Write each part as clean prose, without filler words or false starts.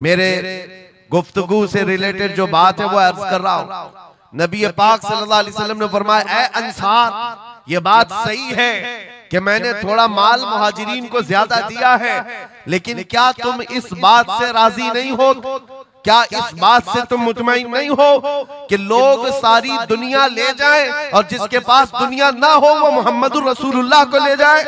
मेरे गुफ्तगू से रिलेटेड जो बात है वो अर्ज कर रहा हूं। नबी पाक सल्लल्लाहु अलैहि वसल्लम ने फरमाया, ऐ अंसार, ये बात सही है कि मैंने थोड़ा माल मुहाजिरीन को ज्यादा दिया है, लेकिन क्या तुम इस बात से राजी नहीं हो? क्या इस बात से तुम मुतमईन नहीं हो कि लोग सारी दुनिया ले जाएं और जिसके पास दुनिया ना हो वो मोहम्मदुर रसूलुल्लाह को ले जाए?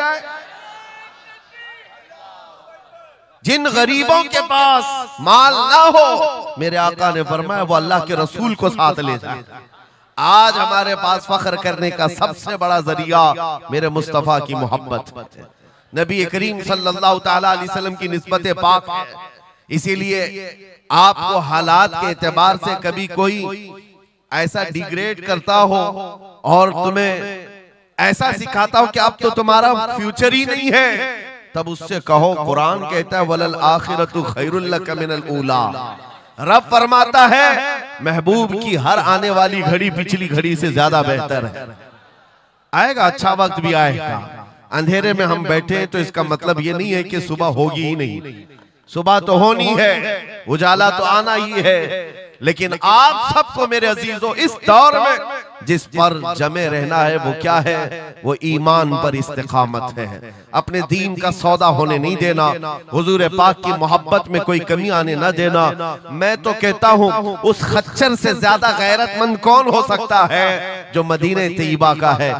जिन गरीबों के पास माल ना हो, मेरे आका ने फरमाया, वो अल्लाह के रसूल को साथ ले जाए। आज हमारे पास फख्र करने का सबसे बड़ा जरिया मेरे मुस्तफा की मोहब्बत, नबी करीम सल्लल्लाहु तआला अलैहि वसल्लम की निस्बत पाक है। इसीलिए आपको हालात के एतबार से कभी कोई ऐसा डिग्रेड करता हो और तुम्हें ऐसा सिखाता हो कि अब तो तुम्हारा फ्यूचर ही नहीं है, तब उससे कहो, कुरान कहता है वलल आखिरतु खैरुल लक मिनल ऊला। रब फरमाता है महबूब की हर आने वाली घड़ी पिछली घड़ी से ज्यादा बेहतर है। आएगा, अच्छा वक्त भी आएगा। अंधेरे में हम बैठे हैं तो इसका मतलब ये नहीं है कि सुबह होगी ही नहीं, सुबह तो होनी है, उजाला तो आना ही है। लेकिन आप सबको मेरे अजीजों इस दौर में जिस पर जमे रहना है वो क्या है? वो ईमान पर इस्तिकामत है। अपने दीन का सौदा होने नहीं देना, हुजूर पाक की मोहब्बत में कोई कमी आने न देना। मैं तो कहता हूँ उस खच्चर से ज्यादा गैरतमंद कौन हो सकता है जो मदीने तैयबा का है।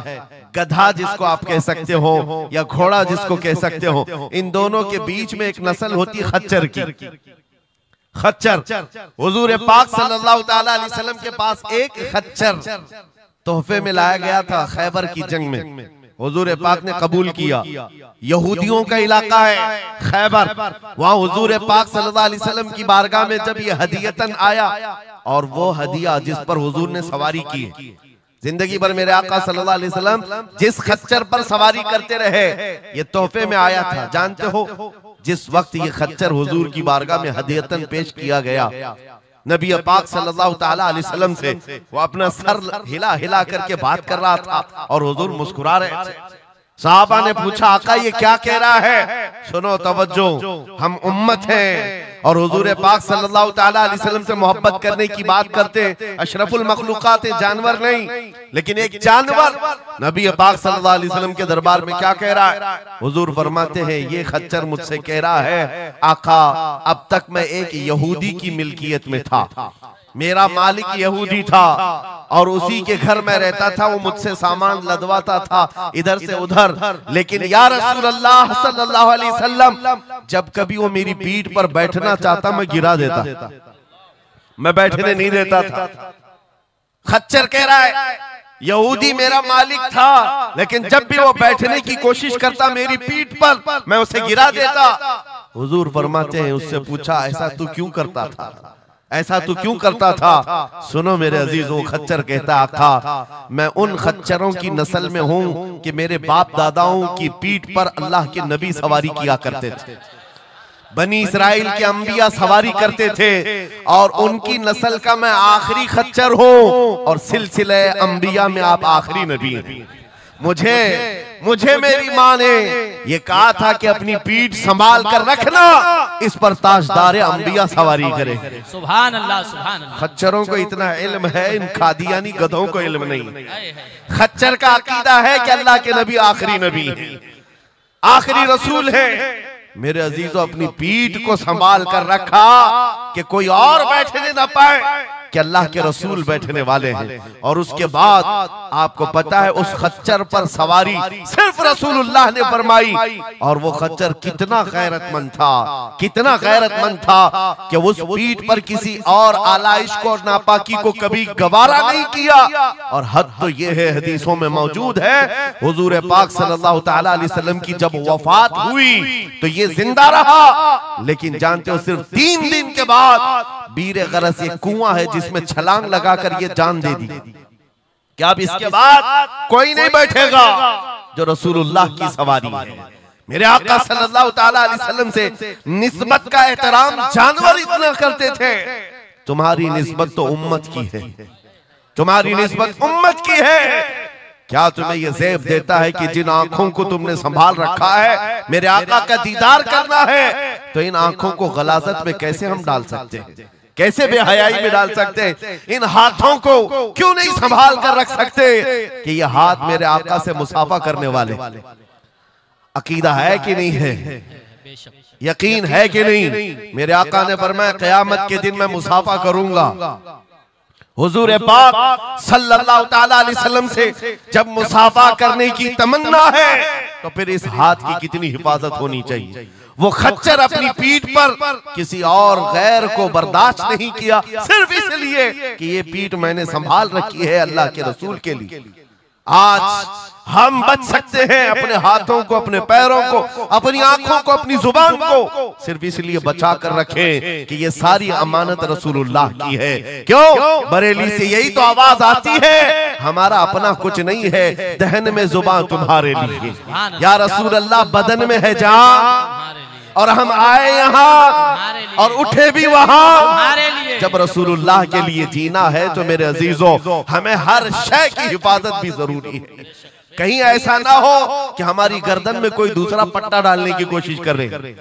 गधा जिसको आप कह सकते हो या घोड़ा जिसको कह सकते हो, इन दोनों के बीच में एक नस्ल होती है खच्चर की। खच्चर, हुजूर पाक सल्लल्लाहु तआला अलैहि वसल्लम के पास एक खच्चर तोहफे में लाया गया था खैबर की जंग में। हुजूर पाक ने कबूल किया। यहूदियों का इलाका है खैबर, वहां हुजूर पाक सल्लल्लाहु अलैहि वसल्लम की बारगाह में जब ये हदियतन आया, और वो हदिया जिस पर हुजूर ने सवारी की, जिंदगी भर मेरे आका सल्लल्लाहु अलैहि वसल्लम जिस खच्चर पर सवारी करते रहे, ये तोहफे में आया था। जानते हो जिस वक्त ये खच्चर हुजूर की बारगाह में हदियतन पेश किया गया, नबी पाक सल्लल्लाहु तआला अलैहि वसल्लम से वो अपना सर हिला हिला करके बात कर रहा था और हुजूर मुस्कुरा रहे थे। साहबा ने पूछा, आका ये क्या कह रहा है? सुनो, तवज्जो, हम उम्मत हैं और हुजूर पाक सल्लल्लाहु तआला अलैहि वसल्लम से मोहब्बत करने की बात करते हैं। अशरफुल मखलूकात है, जानवर नहीं, लेकिन एक जानवर नबी पाक सल्लल्लाहु अलैहि वसल्लम के दरबार में क्या कह रहा है? हुजूर फरमाते हैं, ये खच्चर मुझसे कह रहा है, आका अब तक मैं एक यहूदी की मिल्कियत में था, मेरा मालिक यहूदी था और उसी के घर में रहता था, वो मुझसे सामान लदवाता था इधर से उधर। लेकिन या रसूल अल्लाह सल्लल्लाहु अलैहि वसल्लम, जब कभी वो मेरी पीठ पर बैठना चाहता मैं गिरा देता, मैं बैठने नहीं देता था। खच्चर कह रहा है यहूदी मेरा मालिक था, लेकिन जब भी वो बैठने की कोशिश करता मेरी पीठ पर, मैं उसे गिरा देता। हुजूर फरमाते हैं, उससे पूछा, ऐसा तू क्यों करता था? ऐसा तू क्यों करता था? सुनो मेरे अजीजों, खच्चर कहता, आका मैं उन खच्चरों की नस्ल में हूं कि मेरे बाप दादाओं की पीठ पर अल्लाह के नबी सवारी किया करते थे, बनी इस्राइल के अंबिया सवारी करते थे, और उनकी नस्ल का मैं आखिरी खच्चर हूं, और सिलसिले अंबिया में आप आखिरी नबी हैं। मुझे मेरी माँ ने ये कहा था कि अपनी पीठ संभाल कर रखना, इस पर ताजदार अंबिया सवारी करे। सुभान अल्लाह, सुभान अल्लाह। खच्चरों को इतना इल्म है, इन कादियानी गधों को इल्म नहीं। खच्चर का अकीदा है कि अल्लाह के नबी आखिरी नबी है, आखिरी रसूल है। मेरे अजीजों, अपनी पीठ को संभाल कर रखा कि कोई और बैठने न पाए, कि अल्लाह के रसूल बैठने वाले हैं। और उसके बाद आपको पता है उस खच्चर पर सवारी सिर्फ रसूलुल्लाह ने फरमाई, और वो खच्चर कितना गैरतमंद था, कितना गैरतमंद था कि उस पीठ पर किसी और आलाइश को और नापाकी को कभी गवारा नहीं किया। और हद तो ये है, हदीसों में मौजूद है, हुजूर पाक सल्लल्लाहु तआला अलैहि वसल्लम की जब वफात हुई तो ये जिंदा रहा, लेकिन जानते हो सिर्फ 3 दिन के बाद बीरे गरस, एक कुआं है जिसमें छलांग लगाकर ये जान दे दी कि अब इसके बाद कोई नहीं बैठेगा जो रसूलुल्लाह की सवारी है। मेरे आका सल्लल्लाहु तआला अलैहि वसल्लम से निस्बत का एहतराम जानवर इतना करते थे, तुम्हारी निस्बत तो उम्मत की है, तुम्हारी निस्बत उम्मत की है क्या तुम्हें ये ज़ेब देता है कि जिन आंखों को तुमने संभाल रखा है मेरे आका का दीदार करना है, तो इन आंखों को गलाजत में कैसे हम डाल सकते हैं, कैसे बेहयाई में डाल सकते हैं? इन हाथों को क्यों नहीं संभाल कर रख सकते कि ये हाथ मेरे आका से मुसाफा करने वाले? अकीदा है कि नहीं है? यकीन है कि नहीं? मेरे आका ने फरमाया क़यामत के दिन मैं मुसाफा करूंगा। हुजूर पाक सल्लल्लाहु तआला अलैहि वसल्लम से जब मुसाफा करने की तमन्ना है तो फिर इस हाथ की कितनी हिफाजत होनी चाहिए। वो खच्चर अपनी पीठ पर किसी और गैर को बर्दाश्त नहीं किया, सिर्फ इसलिए कि ये पीठ मैंने संभाल रखी है अल्लाह के रसूल के लिए। आज हम बच सकते हैं अपने हाथों को, अपने पैरों को, अपनी आंखों को, अपनी जुबान को सिर्फ इसलिए बचा कर रखें कि ये सारी अमानत रसूलुल्लाह की है। क्यों? बरेली से यही तो आवाज आती है, हमारा अपना कुछ नहीं है, दहन में जुबान तुम्हारे लिए। या रसूल अल्लाह बदन में है जान, और हम आए यहाँ और उठे भी वहां। जब रसूलुल्लाह के लिए जीना है तो मेरे अजीजों हमें हर शय की हिफाजत भी जरूरी है। कहीं ऐसा ना हो कि हमारी गर्दन में कोई दूसरा पट्टा डालने की कोशिश कर रहे,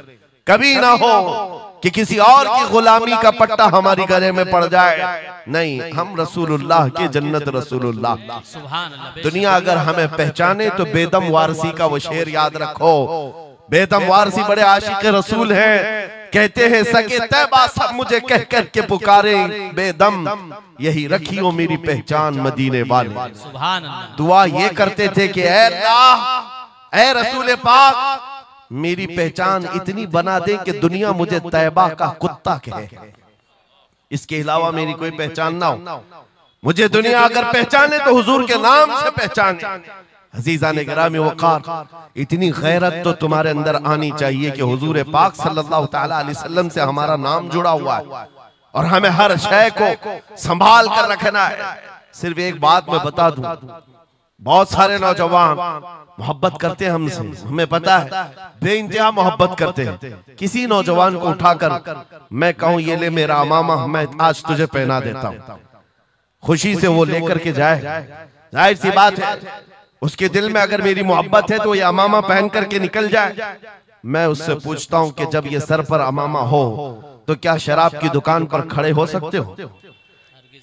कभी ना हो कि किसी और की गुलामी का पट्टा हमारी गले में पड़ जाए। नहीं, हम रसूलुल्लाह के जन्नत रसूलुल्लाह। दुनिया अगर हमें पहचाने तो बेदम वारसी का वो शेर याद रखो। बेदम वारसी बड़े आशिक रसूल हैं, कहते हैं सके तैबा सब मुझे कह कर के पुकारे, बेदम यही रखियो मेरी पहचान मदीने वाले। दुआ ये करते थे कि ऐ अल्लाह, ऐ रसूल पाक मेरी पहचान इतनी बना दे कि दुनिया मुझे तैबा का कुत्ता कहे, इसके अलावा मेरी कोई पहचान ना हो। मुझे दुनिया अगर पहचाने तो हुजूर के नाम से पहचाने। अजीज़ान गिरामी वक़ार, इतनी गैरत तो तुम्हारे अंदर आनी चाहिए कि हुजूर पाक सल्लल्लाहु तआला अलैहि वसल्लम से हमारा नाम जुड़ा हुआ है और हमें हर शय को संभाल कर रखना है। सिर्फ एक बात मैं बता दूं, बहुत सारे नौजवान मोहब्बत करते हैं हमसे, हमें पता है, बेइंतहा मोहब्बत करते हैं। किसी नौजवान को उठाकर मैं कहूं ये ले मेरा अमामा, मैं आज तुझे पहना देता हूं, खुशी से वो लेकर के जाए, जाहिर सी बात है उसके दिल में अगर मेरी मोहब्बत है तो ये अमामा पहन करके निकल जाए। मैं उससे पूछता हूं कि जब ये सर पर अमामा हो तो क्या शराब की दुकान पर खड़े हो सकते हो?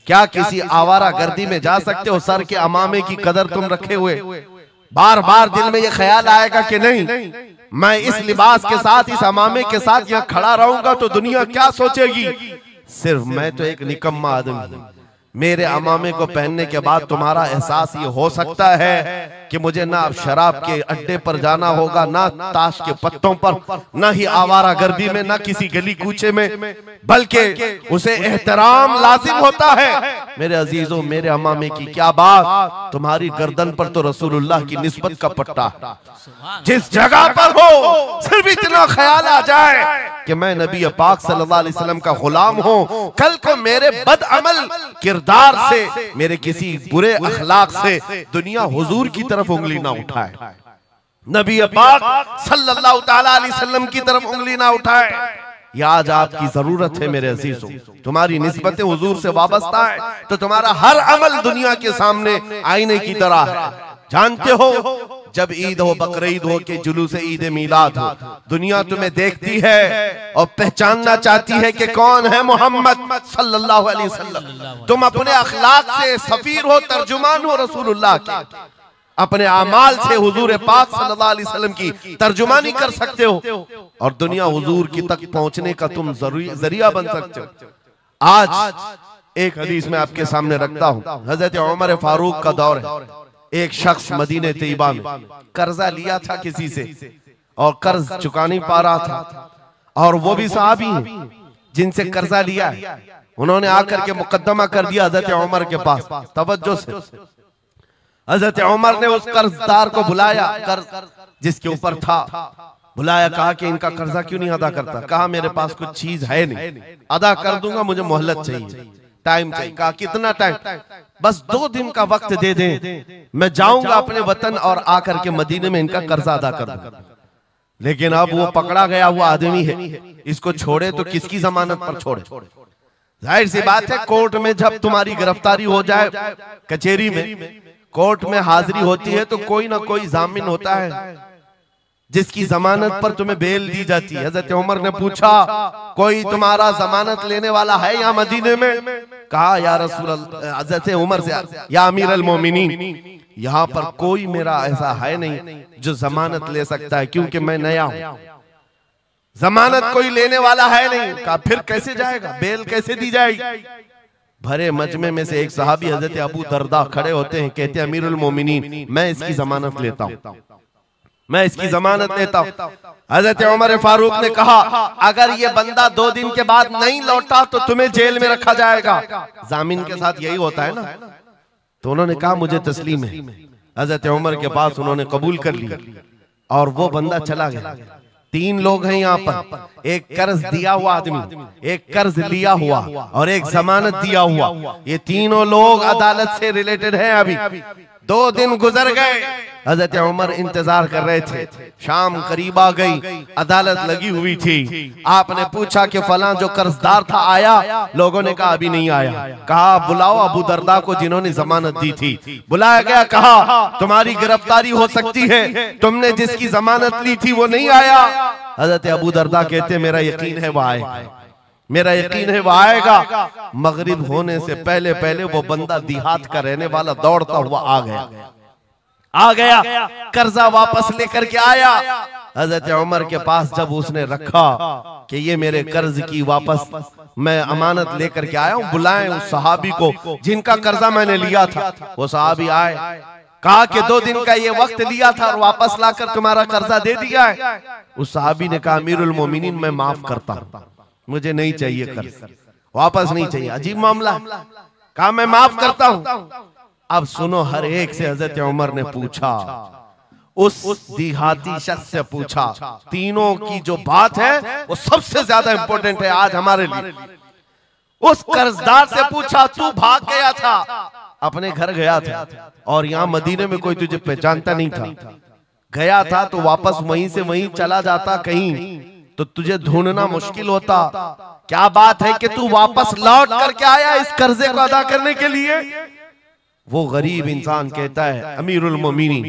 क्या किसी आवारा गर्दी में जा सकते हो सर के अमामे की कदर तुम रखे हुए? बार बार दिल में ये ख्याल आएगा कि नहीं, मैं इस लिबास के साथ, इस अमामे के साथ यहाँ खड़ा रहूंगा तो दुनिया क्या सोचेगी? सिर्फ मैं तो एक निकम्मा आदमी हूं, मेरे अमामे को पहनने के बाद तुम्हारा एहसास ये हो सकता है कि मुझे ना शराब के अड्डे पर जाना होगा, ना ताश के पत्तों पर, ना ही आवारा गर्दी में, ना किसी गली कूचे में, बल्कि उसे एहतराम लाजिम होता है। मेरे अजीजों, मेरे अमामे की क्या बात, तुम्हारी गर्दन पर तो रसूलुल्लाह की निस्बत का पट्टा है। जिस जगह पर हो सिर्फ इतना ख्याल आ जाए कि मैं नबी पाक सल्लल्लाहु अलैहि वसल्लम का गुलाम हूँ, कल को मेरे बदअमल किरदार से, मेरे किसी बुरे अखलाक से दुनिया हुजूर की तरफ उंगली ना उठाए, नबी पाक सल्लल्लाहु तआला अलैहि वसल्लम की तरफ उंगली ना उठाए। ये आज आपकी जरूरत है मेरे अजीजों, तुम्हारी निस्बतें हुजूर से वाबस्ता है तो तुम्हारा हर अमल दुनिया के सामने आईने की तरह है। जानते हो जब ईद हो, बकरीद हो के जुलूस ईद मिलाद हो, दुनिया तुम्हें देखती है और पहचानना चाहती है कि कौन है मोहम्मद सल्लल्लाहु अलैहि वसल्लम। तुम अपने अखलाक से सफीर हो, तर्जुमान हो रसूलुल्लाह के, अपने अमाल से हुजूर पाक सल्लल्लाहु अलैहि वसल्लम की तर्जुमानी कर सकते हो और दुनिया हुजूर की तक पहुंचने का तुम जरिया बन सकते हो। आज एक हदीस में आपके सामने रखता हूं, हजरत उमर फारूक का दौर है। एक शख्स मदीने तैयबा में कर्जा लिया था किसी से और कर्ज चुका नहीं पा रहा था, और वो भी सहाबी हैं जिनसे कर्जा लिया है। उन्होंने आकर के मुकद्दमा कर दिया हजरत उमर के पास। तवज्जो से हजरत उमर ने उस कर्जदार को बुलाया, कर्ज जिसके ऊपर था, बुलाया, कहा कि इनका कर्जा क्यों नहीं अदा करता? कहा मेरे पास कुछ चीज है नहीं, अदा कर दूंगा, मुझे मोहलत चाहिए, टाइम चाहिए। कहा कितना टाइम? बस 2 दिन का वक्त दे दें, मैं जाऊंगा अपने वतन और आकर के मदीने में इनका कर्जा अदा कर दूंगा। लेकिन अब वो पकड़ा गया हुआ आदमी है, इसको छोड़े तो किसकी जमानत पर छोड़े? जाहिर सी बात है कोर्ट में जब तुम्हारी गिरफ्तारी हो जाए, कचहरी में कोर्ट में हाजिरी होती है तो कोई ना कोई जामिन होता है जिसकी जमानत पर तुम्हें बेल दी जाती है। हजरत उमर ने पूछा, कोई तुम्हारा जमानत लेने वाला है यहाँ मदीने में? कहा, या रसूल अल्लाह, हजरत उमर से, या अमीर अल मोमिनीन, यहाँ पर कोई मेरा ऐसा है नहीं जो जमानत ले सकता है, क्योंकि मैं नया हूं, जमानत कोई लेने वाला है नहीं। कहा, फिर कैसे जाएगा, बेल कैसे दी जाएगी? भरे मजमे में से एक सहाबी हजरत अबू दरदा खड़े होते हैं, कहते हैं, अमीरुल मोमिनीन, मैं इसकी जमानत लेता हूं, मैं इसकी जमानत लेता हूं। हजरत उमर फारूक ने कहा, अगर ये बंदा 2 दिन के बाद नहीं लौटा तो तुम्हें जेल में रखा जाएगा। जामिन के साथ यही होता है ना। तो उन्होंने कहा, मुझे तस्लीम है। हजरत उमर के पास उन्होंने कबूल कर लिया और वो बंदा चला गया। 3 लोग हैं यहाँ पर, एक कर्ज दिया हुआ आदमी, एक कर्ज लिया हुआ और एक जमानत दिया हुआ। ये तीनों लोग अदालत से रिलेटेड हैं। अभी 2 दिन गुजर गए, हजरत उमर इंतजार कर रहे थे। शाम करीब आ गई, अदालत लगी हुई थी। आपने पूछा कि फलां जो कर्जदार था आया? लोगों ने कहा, अभी नहीं आया। कहा, बुलाओ अबू दरदा को जिन्होंने जमानत दी थी। बुलाया गया, कहा, तुम्हारी गिरफ्तारी हो सकती है, तुमने जिसकी जमानत ली थी वो नहीं आया। हजरत अबू दरदा कहते, मेरा यकीन है वो आएगा, मेरा यकीन है वो आएगा। मगरिब होने से पहले पहले वो बंदा देहात का रहने वाला दौड़ता हुआ आ गया, कर्जा वापस लेकर के आया। हजरत उमर के पास जब उसने रखा कि ये मेरे कर्ज की वापस मैं अमानत लेकर के आया हूं, बुलाएं उस सहाबी को जिनका कर्जा मैंने लिया था। वो सहाबी आए, कहा कि 2 दिन का ये वक्त लिया था और वापस लाकर तुम्हारा कर्जा दे दिया है। उस सहाबी ने कहा, अमीरुल मोमिनीन, मैं माफ करता हूं, मुझे नहीं चाहिए कर्ज, वापस नहीं चाहिए। अजीब मामला है। कहा, मैं माफ करता हूं। अब सुनो, हर एक से हजरत उमर ने पूछा, उस देहाती शख्स से पूछा। तीनों की जो बात है वो सबसे ज्यादा इंपॉर्टेंट है आज हमारे लिए। उस कर्जदार से पूछा, तू भाग गया था, अपने घर गया था और यहाँ मदीने में कोई तुझे पहचानता नहीं था, गया था तो वापस वहीं से वहीं चला जाता कहीं तो तुझे ढूंढना मुश्किल होता। क्या बात है कि तू वापस लौट करके आया इस कर्जे को अदा करने के लिए? वो गरीब इंसान कहता है, अमीरुल मोमिनीन,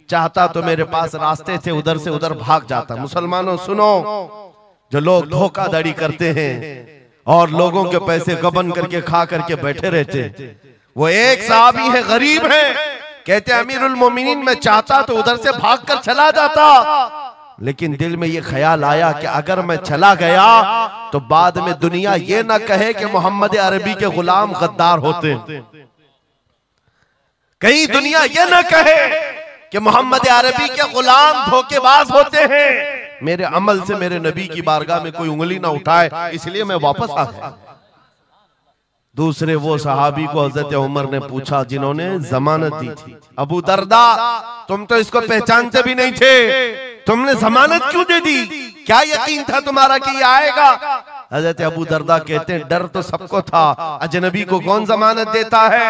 चाहता तो मेरे पास रास्ते थे, उधर से उधर भाग जाता। मुसलमानों सुनो, जो लोग धोखाधड़ी करते हैं और लोगों के पैसे गबन करके खा करके बैठे रहते, वो एक सहाबी है, गरीब है, कहते हैं, अमीरुल मोमिनीन, मैं चाहता तो उधर से भाग कर चला जाता, लेकिन दिल में ये ख्याल आया कि अगर मैं चला गया तो बाद में दुनिया ये ना कहे कि मोहम्मद अरबी के गुलाम गद्दार होते, कहीं दुनिया ये ना कहे कि मोहम्मद अरबी के गुलाम धोखेबाज होते हैं। मेरे अमल से मेरे नबी की बारगाह में कोई उंगली ना उठाए, इसलिए मैं वापस आ गया। दूसरे वो सहाबी को हजरत उमर ने पूछा जिन्होंने जमानत दी थी, अबू दरदा, तुम तो इसको पहचानते भी नहीं थे, तुमने जमानत क्यों दे दी? क्या यकीन था तुम्हारा कि ये आएगा? हजरत अबू दरदा कहते हैं, डर तो सबको था, अजनबी को कौन जमानत देता है,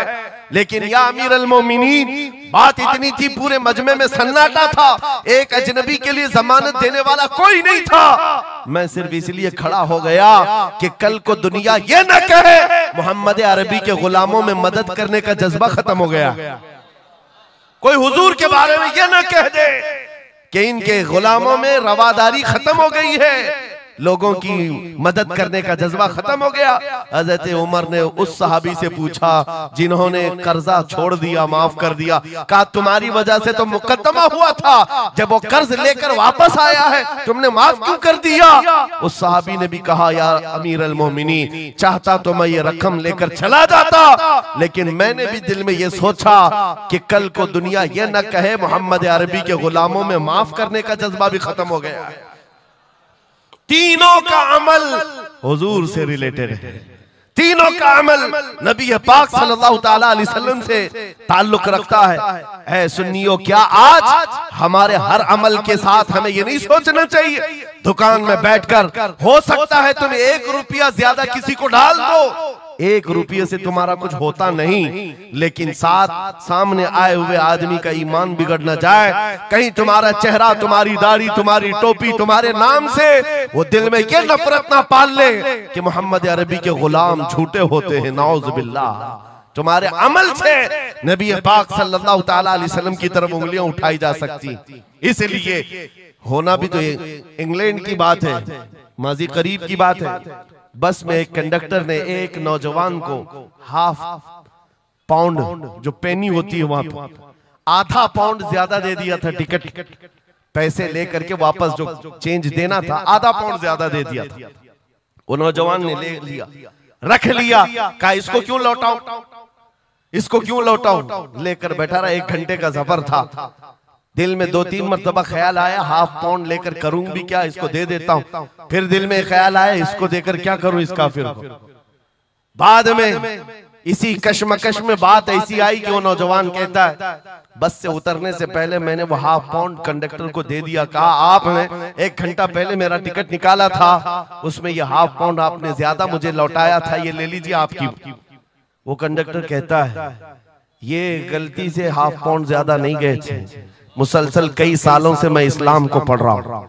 लेकिन या अमीर अल मोमिनीन, बात इतनी थी, पूरे मजमे में सन्नाटा था, एक अजनबी के लिए जमानत देने वाला कोई नहीं था। मैं सिर्फ इसलिए खड़ा हो गया कि कल को दुनिया ये न कहे मोहम्मद अरबी के गुलामों में मदद करने का जज्बा खत्म हो गया, कोई हुजूर के बारे में ये न कह दे कि इनके गुलामों में रवादारी खत्म हो गई है, लोगों की मदद करने का जज्बा खत्म हो गया। हजरत उमर ने उस सहाबी से पूछा जिन्होंने कर्जा छोड़ दिया, माफ कर दिया, कहा तुम्हारी वजह से तो मुकदमा हुआ था, जब वो कर्ज लेकर वापस आया है तुमने माफ क्यों कर दिया? उस सहाबी ने भी कहा, यार अमीर अल मोमिनीन, चाहता तो मैं ये रकम लेकर चला जाता, लेकिन मैंने भी दिल में ये सोचा कि कल को दुनिया ये न कहे मोहम्मद अरबी के गुलामों में माफ करने का जज्बा भी खत्म हो गया है। तीनों का अमल हुजूर से रिलेटेड है, तीनों का अमल नबी पाक सल्लल्लाहु ताला अलैहि वसल्लम से ताल्लुक रखता है। ऐ सुन्नियों, क्या आज हमारे हर अमल के साथ हमें ये नहीं सोचना चाहिए दुकान में बैठकर हो सकता है तुम 1 रुपया ज्यादा किसी को डाल दो, 1 रुपये से तुम्हारा कुछ होता नहीं, लेकिन साथ सामने आए हुए आदमी का ईमान बिगड़ न जाए, कहीं तुम्हारा चेहरा, तुम्हारी दाढ़ी, तुम्हारी टोपी, तुम्हारे नाम से वो दिल में ये नफरत ना पाल ले कि मोहम्मद अरबी के गुलाम झूठे होते हैं, नाउज़ बिल्लाह। तुम्हारे अमल से नबी पाक सल्लल्लाहु ताला अलैहि वसल्लम की तरफ उंगलियां उठाई जा सकती। इसलिए होना भी तो इंग्लैंड की बात है, माजी करीब की बात है। बस में एक कंडक्टर ने एक नौजवान को हाफ पाउंड, जो पेनी होती है वहां पर, आधा पाउंड ज्यादा दे दिया था। टिकट पैसे लेकर के वापस जो चेंज देना था, आधा पाउंड ज्यादा दे दिया था। वो नौजवान ने ले लिया, रख लिया, कहा इसको क्यों लौटाऊं, इसको क्यों लौटाऊं। लेकर बैठा रहा, 1 घंटे का सफर था। दिल में 2-3 मरतबा ख्याल आया, हाफ पाउंड लेकर करूं भी क्या, इसको दे देता हूं। फिर दिल में ख्याल आया, इसको देकर क्या करूं इस काफिर को। बाद में इसी कश्मकश में बात ऐसी आई कि वो नौजवान कहता है, बस से उतरने से पहले मैंने वो हाफ पाउंड कंडक्टर को दे दिया। कहा आपने 1 घंटा पहले मेरा टिकट निकाला था, उसमें ये हाफ पाउंड आपने ज्यादा मुझे लौटाया था, ये ले लीजिए आपकी। वो कंडक्टर कहता है, ये गलती से हाफ पाउंड ज्यादा नहीं गए थे, मुसलसल कई सालों से मैं इस्लाम को पढ़ रहा हूं,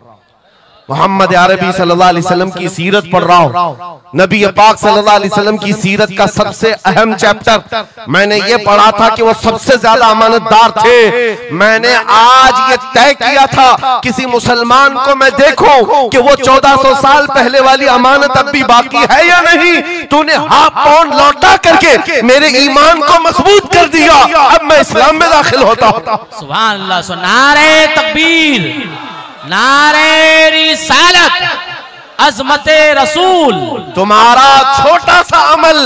मोहम्मद अरबी सल्लल्लाहु अलैहि वसल्लम की सीरत पढ़ रहा हूं। नबी पाक सल्लल्लाहु अलैहि वसल्लम की सीरत का सबसे अहम चैप्टर मैंने ये पढ़ा था कि वो सबसे ज्यादा अमानतदार थे। मैंने आज ये तय किया था, किसी मुसलमान को मैं देखूं कि वो 1400 साल पहले वाली अमानत अब भी बाकी है या नहीं। तूने हाफ पाउंड लौटा करके मेरे ईमान को मजबूत कर दिया, अब मैं इस्लाम में दाखिल होता हूं। सुभान अल्लाह। नारे तकबीर, नारे रिसालत, अज़मते रसूल। तुम्हारा छोटा सा अमल,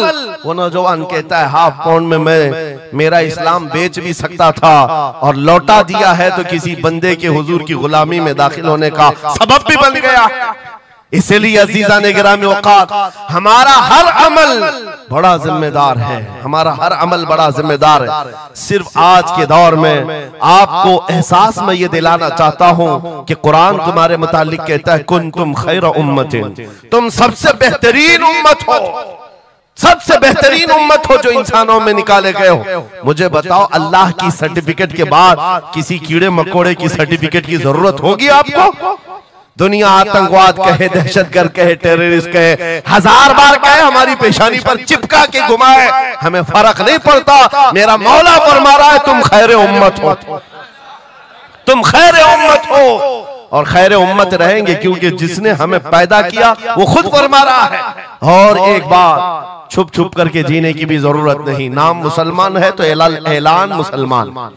वो नौजवान कहता है हाफ पाउंड में मैं मेरा इस्लाम बेच भी सकता था, और लौटा दिया है तो किसी बंदे के हुजूर की गुलामी में दाखिल होने का सबब भी बन गया। इसलिए अजीजा ने गिरामी औकात, हमारा हर अमल बड़ा जिम्मेदार है, हमारा हर अमल बड़ा जिम्मेदार है। सिर्फ आज के दौर में आपको एहसास में ये दिलाना चाहता हूं कि कुरान तुम्हारे मुतालिक कहता है, कुंतुम खैर उम्मतिन, तुम सबसे बेहतरीन उम्मत हो, सबसे बेहतरीन उम्मत हो जो इंसानों में निकाले गए हो। मुझे बताओ, अल्लाह की सर्टिफिकेट के बाद किसी कीड़े मकोड़े की सर्टिफिकेट की जरूरत होगी आपको? दुनिया आतंकवाद कहे, दहशतगर्द कहे, टेररिस्ट कहे, 1000 बार कहे, हमारी पेशानी पर चिपका के घुमाए, हमें फर्क नहीं पड़ता। मेरा मौला फरमा रहा है, तुम खैर उम्मत हो, तुम खैर उम्मत हो, और खैर उम्मत रहेंगे क्योंकि जिसने हमें पैदा किया वो खुद फरमा रहा है। और एक बात, छुप छुप करके जीने की भी जरूरत नहीं। नाम मुसलमान है तो ऐलान मुसलमान।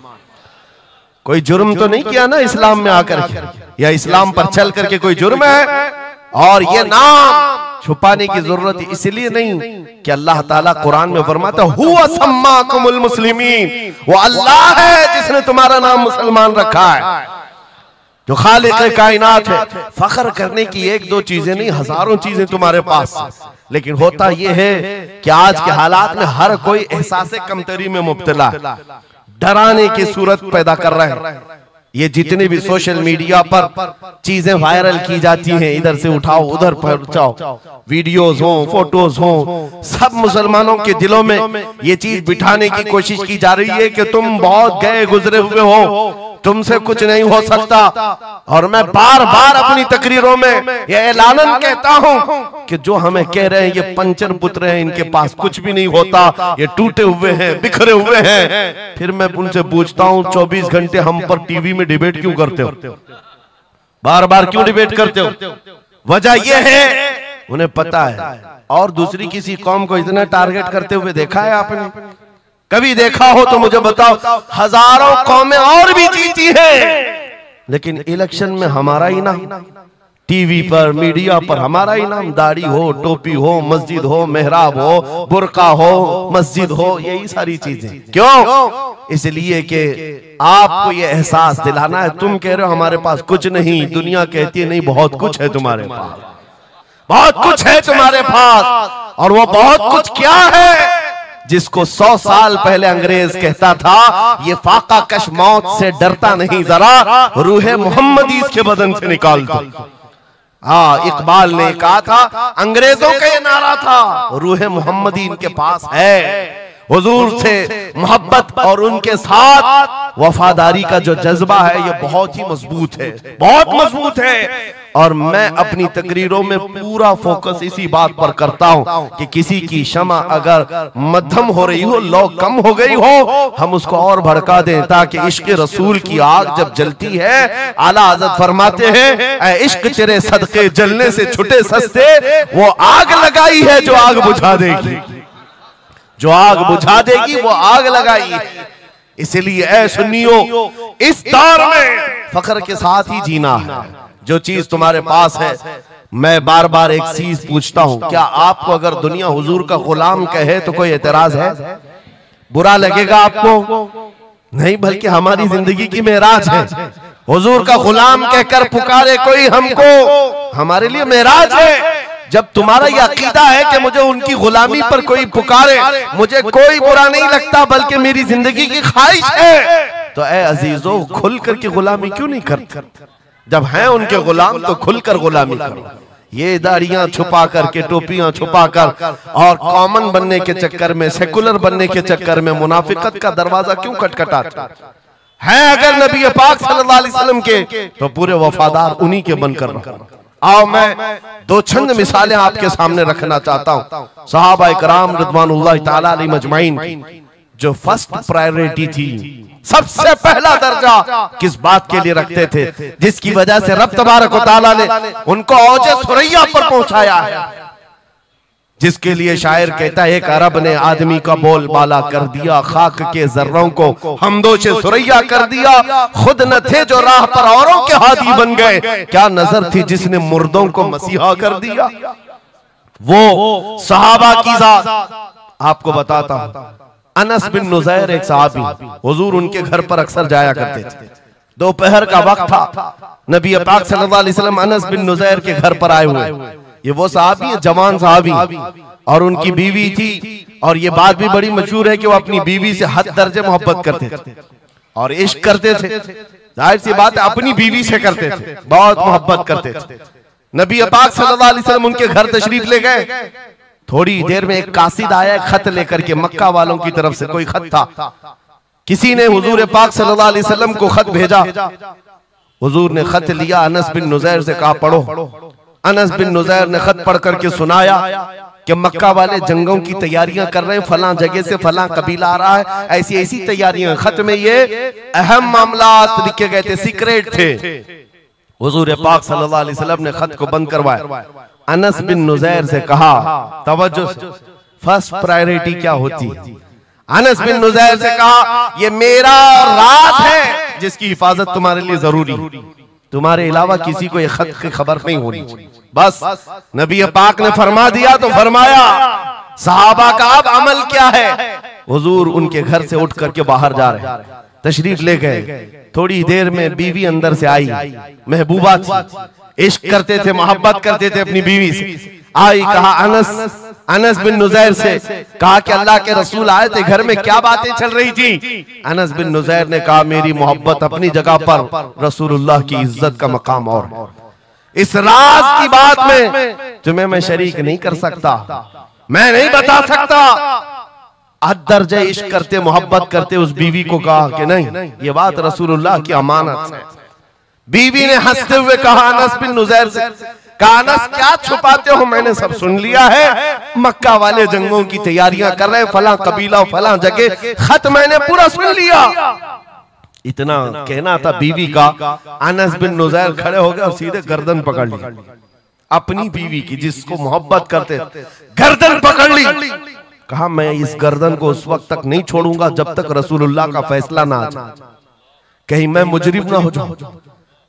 कोई जुर्म तो नहीं किया ना इस्लाम में आकर के, या इस्लाम पर चल करके कोई जुर्म है। और ये नाम छुपाने की जरूरत इसलिए नहीं कि अल्लाह ताला कुरान में फरमाता है, हुवा सम्माकुमुल मुस्लिमीन, वो अल्लाह है जिसने तुम्हारा नाम मुसलमान रखा है, जो खालिक कायनात है। फख्र करने की 1-2 चीजें नहीं, हजारों चीजें तुम्हारे पास। लेकिन होता यह है कि आज के हालात में हर कोई एहसास कमतरी में मुब्तला है, डराने की सूरत पैदा कर रहे हैं। ये जितने भी सोशल मीडिया पर चीजें वायरल की जाती हैं, इधर से उठाओ उधर पहुंचाओ, वीडियोस हो, फोटोज हो, सब मुसलमानों के दिलों में ये चीज बिठाने की कोशिश की जा रही है कि तुम बहुत गए गुजरे हुए हो, तुमसे कुछ नहीं हो सकता। और मैं बार बार अपनी तकरीरों में ये ऐलानन कहता हूं कि जो हमें कह रहे हैं ये पंचर पुत्र हैं, इनके पास कुछ भी नहीं होता, ये टूटे हुए हैं, बिखरे हुए हैं। फिर मैं उनसे पूछता हूं, 24 घंटे हम पर टीवी में डिबेट क्यों करते हो, बार बार क्यों डिबेट करते हो? वजह यह है, उन्हें पता है। और दूसरी किसी कौम को इतना टारगेट करते हुए देखा है आपने? कभी देखा हो तो मुझे बताओ। हजारों कौमें और भी जीती हैं, लेकिन इलेक्शन में हमारा ही नाम, टीवी पर मीडिया पर हमारा ही नाम, दाढ़ी हो, टोपी हो, मस्जिद हो, मेहराब हो, बुर्का हो, मस्जिद हो, यही सारी चीजें। क्यों? इसलिए कि आपको ये एहसास दिलाना है। तुम कह रहे हो हमारे पास कुछ नहीं, दुनिया कहती है नहीं, बहुत कुछ है तुम्हारे पास, बहुत कुछ है तुम्हारे पास। और वो बहुत कुछ क्या है? जिसको 100 साल पहले अंग्रेज कहता था, ये फाका कश मौत से डरता नहीं, जरा रूहे मोहम्मदी इसके बदन से निकाल दो। हाँ, इकबाल ने कहा था, अंग्रेजों का ये नारा था, रूहे मोहम्मदी इनके पास है। हुजूर से मोहब्बत और उनके साथ वफादारी का जो जज्बा है ये बहुत ही मजबूत है, बहुत मजबूत है। और मैं अपनी तकरीरों में पूरा फोकस इसी बात पर करता हूं कि किसी की शमा अगर मध्यम हो रही हो, लौ कम हो गई हो, हम उसको और भड़का दें, ताकि इश्क रसूल की आग जब जलती है, आला हज़रत फरमाते हैं, ऐ इश्क तेरे सदके जलने से छुटे सस्ते, वो आग लगाई है जो आग बुझा देगी, जो आग बुझा देगी वो आग लगाई है। इसलिए ऐ सुन्नियों, इस दौर में फख्र के साथ ही जीना है। जो चीज तुम्हारे पास है, मैं बार बार एक चीज पूछता हूं, क्या आपको अगर दुनिया हुजूर का गुलाम कहे तो कोई एतराज है? बुरा लगेगा आपको? नहीं, बल्कि हमारी जिंदगी की मेराज है। हुजूर का गुलाम कहकर पुकारे कोई हमको, हमारे लिए मेराज है। जब तुम्हारा यह अकीदा है कि मुझे उनकी गुलामी पर कोई पुकारे, मुझे कोई बुरा नहीं लगता, बल्कि मेरी जिंदगी की ख्वाहिश है, तो ऐ अजीजों, खुल कर की गुलामी क्यों नहीं करते? जब हैं उनके गुलाम तो खुलकर गुलामी करो। ये दाढ़ियां छुपा करके, टोपियां छुपा कर और कॉमन बनने के चक्कर में, सेकुलर बनने के चक्कर में मुनाफिकत का दरवाजा क्यों खटखटाते हैं? अगर नबी पाक सल्लल्लाहु अलैहि वसल्लम के, तो पूरे वफादार उन्हीं के बनकर रहो। आओ मैं दो चंद मिसालें आपके सामने रखना चाहता हूं। सहाबा इकराम रिज़वानुल्लाह ताला अलैहिम अजमाइन की जो फर्स्ट प्रायोरिटी थी, सबसे पहला दर्जा किस बात के लिए रखते थे, जिसकी वजह से रब तबारक व तआला ने उनको औजे सुरैया पर पहुंचाया है, जिसके लिए शायर कहता है, एक अरब ने आदमी का बोल बाला कर दिया, खाक के जर्रों को हमदोशे सुरैया कर दिया, खुद न थे जो राह पर औरों के हादी बन गए, क्या नजर थी जिसने मुर्दों को मसीहा कर दिया। वो सहाबा की जात आपको बताता हूं। अनस बिन नुज़ैर एक सहाबी, हुजूर उनके घर पर अक्सर जाया करते थे। दोपहर का वक्त था, नबी पाक सल्लल्लाहु अलैहि वसल्लम अनस बिन नुज़ैर के घर पर आए हुए। ये वो सहाबी है, जवान सहाबी, और उनकी बीवी थी, और ये बात भी बड़ी मशहूर है कि वो अपनी बीवी से हद दर्जे मोहब्बत करते थे और इश्क करते थे। जाहिर सी बात है, अपनी बीवी से करते थे, बहुत मोहब्बत करते थे। नबी पाक सल्लल्लाहु अलैहि वसल्लम उनके घर तशरीफ ले गए। थोड़ी देर में एक कासिद आया, खत लेकर के, मक्का वालों की तरफ से कोई खत था। किसी ने हुजूर पाक सल्लल्लाहु अलैहि वसल्लम को खत भेजा। हुजूर ने खत लिया, अनस बिन नुज़ैर से कहा पढ़ो। अनस बिन नुज़ैर ने खत पढ़ करके सुनाया कि मक्का वाले जंगों की तैयारियां कर रहे हैं, फलां जगह से फलां कबीला आ रहा है, ऐसी ऐसी तैयारियां। खत में ये अहम मामलात लिखे गए थे, सीक्रेट थे। हुजूर पाक सल्लल्लाहु अलैहि वसल्लम ने खत को बंद करवाया। अनस बिन नुज़ैर से कहा, तवज्जो, फर्स्ट प्रायोरिटी क्या होती है? अनस बिन नुज़ैर से कहा, ये मेरा राज है जिसकी हिफाजत तुम्हारे लिए जरूरी, तुम्हारे अलावा किसी को ये खत की खबर नहीं होनी चाहिए। बस नबी पाक ने फरमा दिया तो फरमाया। सहाबा का अब अमल क्या है? हुजूर उनके घर से उठ करके बाहर जा रहे, तशरीफ ले गए। थोड़ी देर में बीवी अंदर से आई, महबूबा थी, इश्क करते थे, मोहब्बत करते थे अपनी बीवी से। आई, कहा अनस बिन नुज़ैर से कहा कि अल्लाह के रसूल आए थे, घर में क्या बातें चल रही थी? अनस बिन नुज़ैर ने कहा, मेरी मोहब्बत अपनी जगह पर, रसूलुल्लाह की इज्जत का मकाम और इस राज की बात में तुम्हें मैं शरीक नहीं कर सकता, मैं नहीं बता सकता। अदर्जे इश्क करते, मोहब्बत करते उस बीवी को कहा कि नहीं, ये बात रसूलुल्लाह की अमानत है। बीवी ने हंसते हुए कहा अनस बिन नुज़ैर से, कहा अनस क्या छुपाते हो, मैंने सब सुन लिया है, मक्का वाले जंगों की तैयारियां कर रहे, फलां कबीला फलां जगह, खत मैंने पूरा सुन लिया। इतना कहना था बीवी का, अनस बिन नुज़ैर खड़े हो गए और सीधे गर्दन पकड़ ली अपनी बीवी की, जिसको मोहब्बत करते, गर्दन पकड़ ली। कहा मैं इस गर्दन को उस वक्त तक नहीं छोड़ूंगा जब तक रसूलुल्लाह का फैसला ना आ जाए, कहीं मैं मुजरिम ना हो जाऊं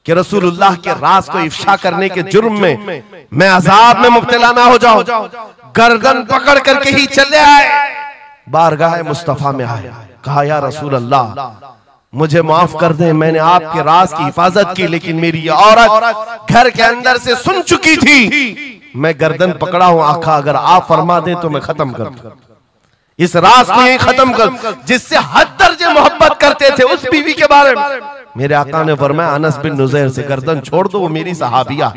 कि रसूलुल्लाह के राज को इफ्शा करने के जुर्म में मैं अजाब में मुब्तला ना हो जाऊं। गर्दन पकड़ करके ही चले आए, बारगाह मुस्तफा में आए, कहा या रसूल अल्लाह मुझे माफ कर दें, मैंने आपके राज की हिफाजत की, लेकिन मेरी ये औरत घर के अंदर से सुन चुकी थी, मैं गर्दन पकड़ा हूं आका, अगर आप फरमा दें तो मैं खत्म कर दूं इस राज को, यही खत्म कर, जिससे हद दर्जे मोहब्बत करते थे उस बीवी के बारे में। मेरे आका ने फरमाया अनस बिन नुज़ैर से गर्दन छोड़ दो, वो मेरी सहाबिया,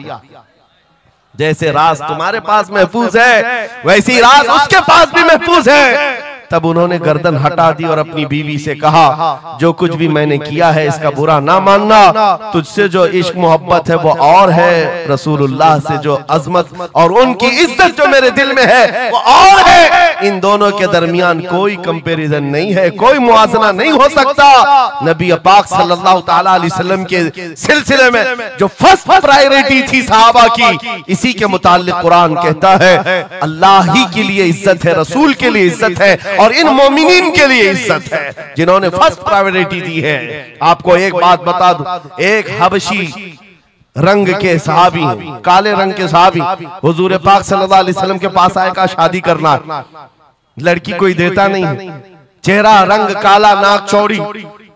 जैसे राज तुम्हारे पास महफूज है वैसी राज उसके पास भी महफूज है। तब उन्होंने गर्दन हटा दी और अपनी बीवी से कहा, जो कुछ भी मैंने किया है इसका बुरा ना मानना, तुझसे जो इश्क मोहब्बत है वो और है, रसूलुल्लाह से जो अजमत और उनकी इज्जत जो मेरे दिल में है वो और है। इन दोनों के दरमियान कोई कंपैरिजन नहीं है, कोई मुआजना नहीं हो सकता। नबी पाक सल्लल्लाहु तआला अलैहि वसल्लम के सिलसिले में जो फर्स्ट प्रायोरिटी थी सहाबा की, इसी के मुताल्लिक कुरान कहता है अल्लाह ही के लिए इज्जत है, रसूल के लिए इज्जत है और इन मोमिनीन के लिए इज्जत है जिन्होंने फर्स्ट प्रायोरिटी दी है। आपको एक बात बता दूं, एक हबशी रंग के सहाबी, काले रंग के सहाबी हुजूर पाक सल्लल्लाहु अलैहि वसल्लम के पास आए, का शादी करना, लड़की कोई देता नहीं, चेहरा रंग काला, नाक चौड़ी।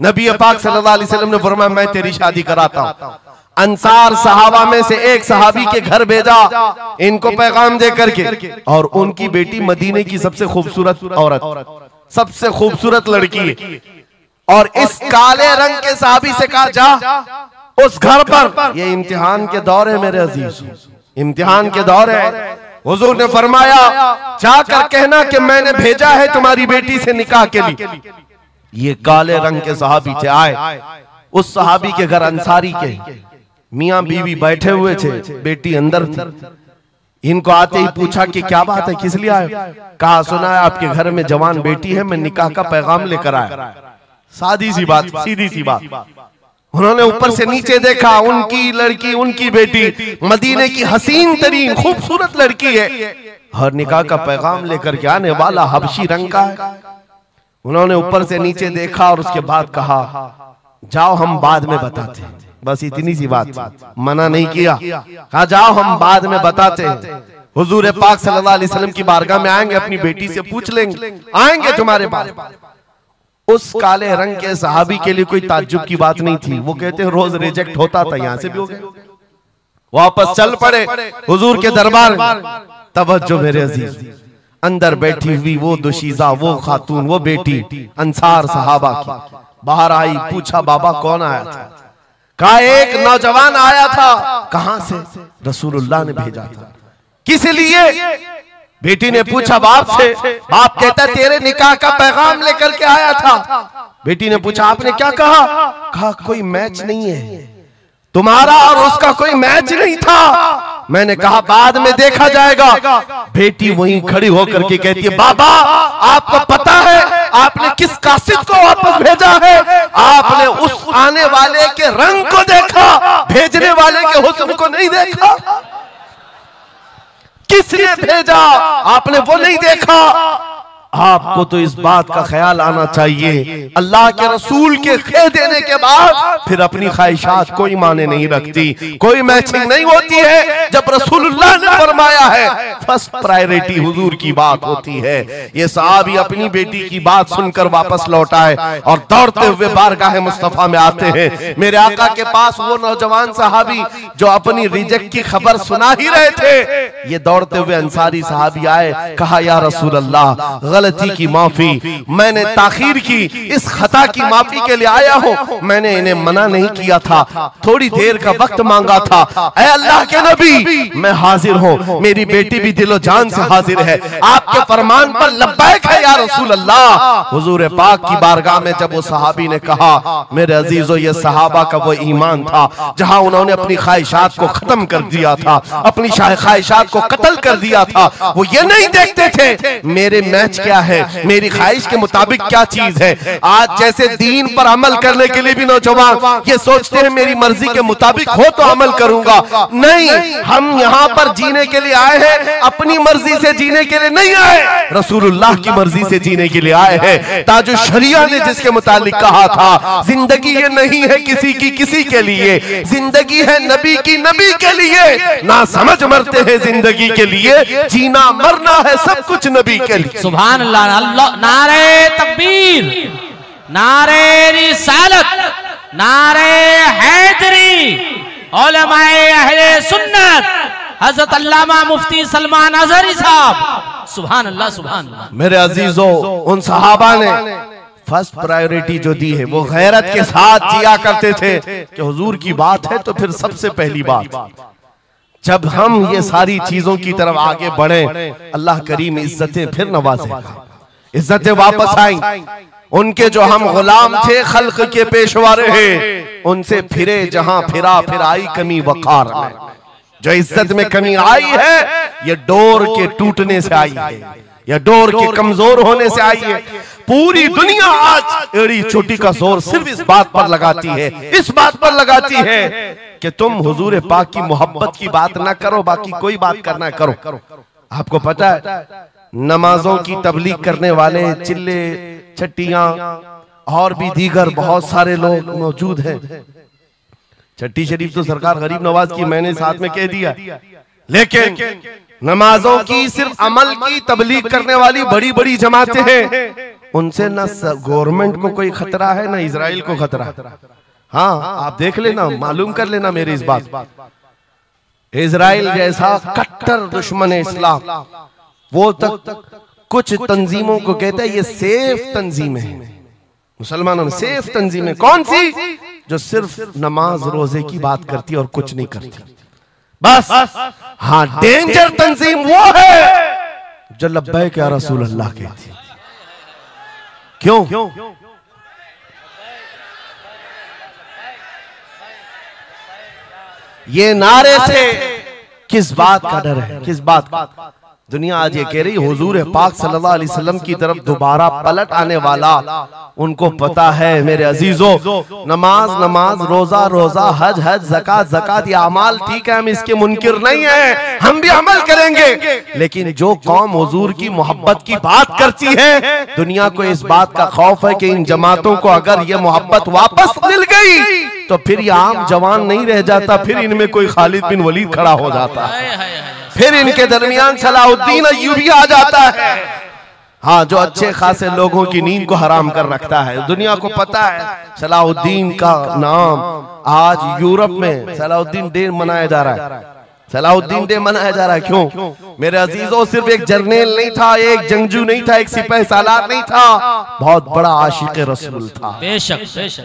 नबी पाक सल्लल्लाहु अलैहि वसल्लम ने फरमाया मैं तेरी शादी कराता हूं। अंसार सहाबा में से एक सहाबी के घर भेजा इनको पैगाम दे करके, और उनकी बेटी मदीने की सबसे खूबसूरत औरत, सबसे खूबसूरत लड़की, और इस काले रंग के सहाबी से कहा जा उस घर पर, ये इम्तिहान के दौर है मेरे अजीज, इम्तिहान के दौर है। हुजूर ने फरमाया जाकर कहना कि मैंने भेजा है तुम्हारी बेटी से निकाह के लिए। ये काले रंग के सहाबी थे, आए उस सहाबी के घर, अंसारी के मियां बीवी बैठे हुए थे, बेटी अंदर थी। इनको आते ही पूछा कि क्या बात है, किस लिए आए? कहा सुना है आपके घर में जवान बेटी है, मैं निकाह का पैगाम लेकर आया। सादी सी बात, सीधी सी बात। उन्होंने ऊपर से नीचे देखा, उनकी लड़की, उनकी बेटी मदीने की हसीन तरीन खूबसूरत लड़की है और निकाह का पैगाम लेकर के आने वाला हबशी रंग का है। उन्होंने ऊपर से नीचे देखा और उसके बाद कहा जाओ हम बाद में बताते हैं। बस इतनी सी बात, मना नहीं किया, कहा जाओ हम बाद में बताते हैं। हुजूर पाक सल्लल्लाहु अलैहि वसल्लम की बारगाह में आएंगे, अपनी बेटी से पूछ लेंगे, आएंगे तुम्हारे पास। उस काले रंग के सहाबी के लिए कोई ताज्जुब की बात नहीं थी। वो कहते हैं रोज रिजेक्ट होता था, यहां से भी हो गए, वापस चल पड़े हुजूर के दरबार में। तवज्जो मेरे अजीज, अंदर बैठी हुई वो दुशीजा, वो खातून, वो बेटी अंसार सहाबा की बाहर आई, पूछा बाबा कौन आया था? कहा एक नौजवान आया था। कहां से? रसूलुल्लाह ने भेजा था। किस लिए? बेटी ने पूछा बाप से। बाप कहता तेरे निकाह का पैगाम लेकर के आया था। बेटी ने पूछा आपने क्या कहा? कहा कोई मैच नहीं है, तुम्हारा और उसका कोई मैच नहीं था। मैंने कहा बाद में देखा जाएगा। बेटी वहीं खड़ी होकर के कहती है बाबा आपको पता है आपने किस कासिद को वापस भेजा है? आपने उस आने वाले के रंग को देखा, भेजने वाले के हुस्न को नहीं देखा। किसने भेजा आपने वो नहीं देखा। आपको तो इस बात का ख्याल आना चाहिए अल्लाह के रसूल के कह देने के बाद फिर अपनी ख्वाहिशात कोई माने नहीं रखती, कोई मैचिंग नहीं होती है। जब रसूलुल्लाह ने फरमाया है फर्स्ट प्रायोरिटी हुजूर की बात होती है। ये सहाबी अपनी बेटी की बात सुनकर वापस लौट आए और दौड़ते हुए बारगाह मुस्तफा में आते हैं। मेरे आका के पास वो नौजवान सहाबी जो अपनी रिजेक्ट की खबर सुना ही रहे थे, ये दौड़ते हुए अंसारी सहाबी आए, कहा या रसूल अल्लाह गलती की माफी, मैंने ताखीर की, इस खता की माफी के लिए आया हूं। मैंने इन्हें मना नहीं किया था, थोड़ी देर का वक्त मांगा था। ऐ अल्लाह के नबी मैं हाजिर हूं, मेरी बेटी भी दिलो जान से हाजिर है, आपके फरमान पर लब्बैक है या रसूल अल्लाह। हुजूर पाक की बारगाह में जब वो सहाबी ने कहा मेरे अजीजों ये सहाबा का वो ईमान था जहां उन्होंने अपनी ख्वाहिशात को खत्म कर दिया था, अपनी ख्वाहिशात को कत्ल कर दिया था। वो ये नहीं देखते थे मेरे मैच क्या है, मेरी ख्वाहिश के मुताबिक क्या चीज है। आज जैसे दीन पर अमल करने के लिए भी नौजवान ये सोचते हैं मेरी मर्जी के मुताबिक हो तो अमल करूंगा। नहीं, हम यहाँ पर जीने के लिए आए हैं, अपनी मर्जी से जीने के लिए नहीं आए, रसूलुल्लाह की मर्जी से जीने के लिए आए हैं। ताजु शरिया ने जिसके मुतालिक कहा था जिंदगी ये नहीं है किसी की किसी के लिए, जिंदगी है नबी की नबी के लिए। ना समझ मरते हैं जिंदगी के लिए, जीना मरना है सब कुछ नबी के लिए। सुभान अल्लाह, अल्लाह, नारे तकबीर, नारे रिसालत, नारे हैदरी, उलमाए अहले सुन्नत, हजरत अल्लामा मुफ्ती सलमान अजहरी साहब। सुभान अल्लाह, सुभान अल्लाह। मेरे अजीजों उन सहाबा ने फर्स्ट प्रायोरिटी जो दी है वो गैरत के साथ जिया करते थे कि हुजूर की बात है तो फिर सबसे पहली बात। जब हम ये सारी चीजों की तरफ आगे बढ़े अल्लाह करीम इज्जतें फिर नवाजेगा। इज्जतें वापस आई। उनके जो हम गुलाम थे खल्क के पेशवा रहे, उनसे फिरे जहां फिरा फिर आई कमी वकार में। जो इज्जत में कमी आई है ये डोर के टूटने से आई है, या डोर के कमजोर होने से आई है। पूरी दुनिया आज एड़ी चोटी का जोर सिर्फ इस बात पर लगाती है, इस बात पर लगाती है कि तुम हुजूर पाक की मोहब्बत की बात ना करो, बाकी कोई बात करना करो। आपको पता है नमाजों की तबलीग करने वाले चिल्ले छट्टियां और भी दीगर बहुत सारे लोग मौजूद हैं। छट्टी शरीफ तो सरकार गरीब नवाज की मैंने साथ में कह दिया, लेकिन नमाजों की सिर्फ अमल की तबलीग करने वाली बड़ी बड़ी जमातें हैं, उनसे न गवर्नमेंट को कोई खतरा है न इजराइल को खतरा। हाँ आप देख लेना, मालूम कर लेना मेरी इस बात। इजराइल जैसा कट्टर दुश्मन इस्लाम वो तक कुछ तंजीमों को कहता है ये सेफ तंजीमें हैं, मुसलमानों में सेफ तंजीमें। कौन सी? जो सिर्फ नमाज रोजे की बात करती है और कुछ नहीं करती बस। हाँ डेंजर तंजीम वो है जो लब्बैक या रसूल अल्लाह कहती है। क्यों? ये नारे से किस बात का डर है, किस बात का? दुनिया आज ये कह रही हुजूर पाक सल्लल्लाहु अलैहि वसल्लम की तरफ दोबारा पलट आने वाला। उनको पता है मेरे अजीजों, नमाज नमाज, रोजा रोजा, हज हज, ज़कात ज़कात, ये अमाल ठीक है, हम इसके मुनकिर नहीं है, हम भी अमल करेंगे। लेकिन जो कौम हुजूर की मोहब्बत की बात करती है, दुनिया को इस बात का खौफ है कि इन जमातों को अगर ये मोहब्बत वापस मिल गई तो फिर ये आम जवान नहीं रह जाता, फिर इनमें कोई खालिद बिन वलीद खड़ा हो जाता है, फिर इनके दरमियान सलाहुद्दीन अय्यूबी आ जाता है। हाँ जो अच्छे खासे लोगों की नींद को हराम कर रखता है। दुनिया को पता है सलाहुद्दीन का नाम आज यूरोप में सलाहुद्दीन डे मनाया जा रहा है। सलाहुद्दीन डे मनाया जा रहा है क्यों मेरे अजीजों? सिर्फ एक जर्नेल नहीं था, एक जंगजू नहीं था, एक सिपाही सालार नहीं था, बहुत बड़ा आशिक रसूल था। बेशक